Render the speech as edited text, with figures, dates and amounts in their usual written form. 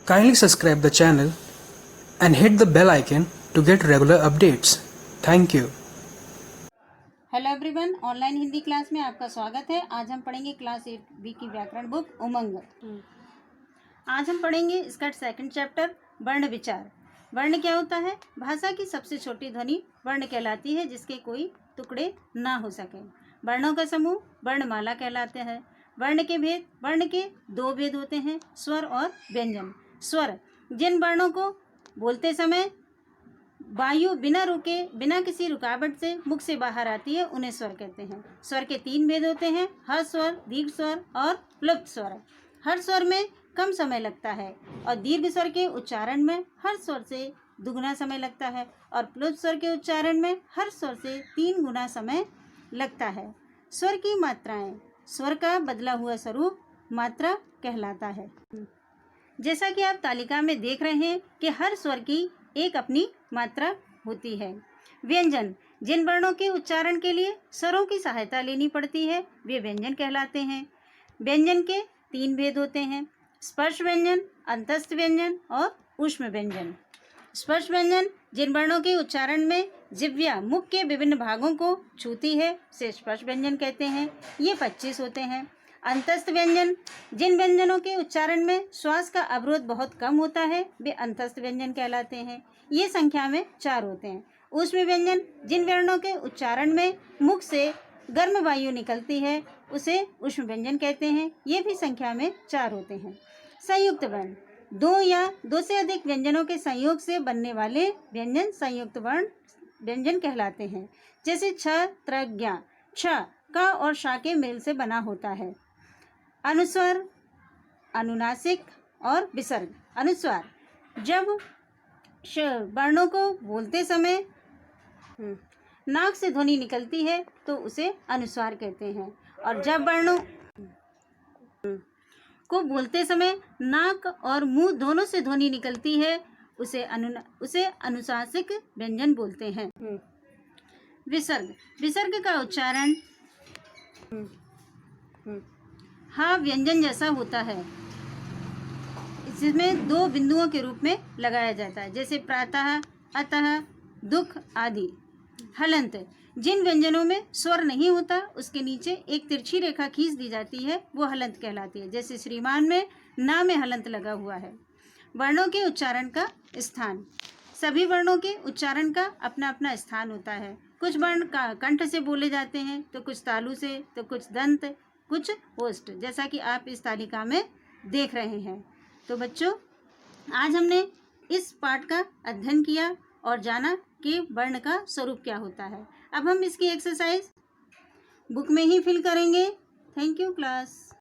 Kindly subscribe the channel and hit the bell icon to get regular updates. Thank you. Hello everyone, online Hindi class में आपका स्वागत है। आज हम पढ़ेंगे क्लास 8B की व्याकरण बुक उमंग। आज हम पढ़ेंगे इसका सेकंड चैप्टर वर्ण विचार। वर्ण क्या होता है? भाषा की सबसे छोटी ध्वनि वर्ण कहलाती है, जिसके कोई टुकड़े ना हो सके। वर्णों का समूह वर्णमाला कहलाते हैं। वर्ण के भेद, वर्ण के दो भेद होते हैं, स्वर और व्यंजन। स्वर जिन वर्णों को बोलते समय वायु बिना रुके, बिना किसी रुकावट से मुख से बाहर आती है, उन्हें स्वर कहते हैं। स्वर के तीन भेद होते हैं, हर्ष स्वर, दीर्घ स्वर और प्लुप्त स्वर। हर्ष स्वर में कम समय लगता है और दीर्घ स्वर के उच्चारण में हर्ष स्वर से दुगुना समय लगता है और प्लुप्त स्वर के उच्चारण में हर्ष स्वर से 3 गुना समय लगता है। स्वर की मात्राएं, स्वर का बदला हुआ स्वरूप मात्रा कहलाता है। जैसा कि आप तालिका में देख रहे हैं कि हर स्वर की एक अपनी मात्रा होती है। व्यंजन जिन वर्णों के उच्चारण के लिए स्वरों की सहायता लेनी पड़ती है, वे व्यंजन कहलाते हैं। व्यंजन के 3 भेद होते हैं, स्पर्श व्यंजन, अंतस्थ व्यंजन और ऊष्म व्यंजन। स्पर्श व्यंजन जिन वर्णों के उच्चारण में जिह्वा मुख के विभिन्न भागों को छूती है, उसे स्पर्श व्यंजन कहते हैं। ये 25 होते हैं। अंतस्थ व्यंजन जिन व्यंजनों के उच्चारण में श्वास का अवरोध बहुत कम होता है, वे अंतस्थ व्यंजन कहलाते हैं। ये संख्या में 4 होते हैं। ऊष्म व्यंजन जिन वर्णों के उच्चारण में मुख से गर्म वायु निकलती है, उसे ऊष्म व्यंजन कहते हैं। ये भी संख्या में 4 होते हैं। संयुक्त वर्ण 2 या 2 से अधिक व्यंजनों के संयोग से बनने वाले व्यंजन संयुक्त वर्ण व्यंजन कहलाते हैं। जैसे छ, त्र, ज्ञ। छ का और शा के मेल से बना होता है। अनुस्वर, अनुनासिक और विसर्ग। अनुस्वार जब वर्णों को बोलते समय नाक से ध्वनि निकलती है तो उसे अनुस्वार कहते हैं, और जब वर्णों को बोलते समय नाक और मुंह दोनों से ध्वनि निकलती है, उसे अनुनासिक व्यंजन बोलते हैं। विसर्ग, विसर्ग का उच्चारण हा व्यंजन जैसा होता है। इसमें 2 बिंदुओं के रूप में लगाया जाता है, जैसे प्रातः, अतः, दुख आदि। हलंत जिन व्यंजनों में स्वर नहीं होता, उसके नीचे एक तिरछी रेखा खींच दी जाती है, वो हलंत कहलाती है। जैसे श्रीमान में ना में हलंत लगा हुआ है। वर्णों के उच्चारण का स्थान, सभी वर्णों के उच्चारण का अपना अपना स्थान होता है। कुछ वर्ण कंठ से बोले जाते हैं, तो कुछ तालु से, तो कुछ दंत, कुछ ओष्ठ, जैसा कि आप इस तालिका में देख रहे हैं। तो बच्चों, आज हमने इस पाठ का अध्ययन किया और जाना कि वर्ण का स्वरूप क्या होता है। अब हम इसकी एक्सरसाइज बुक में ही फिल करेंगे। Thank you class.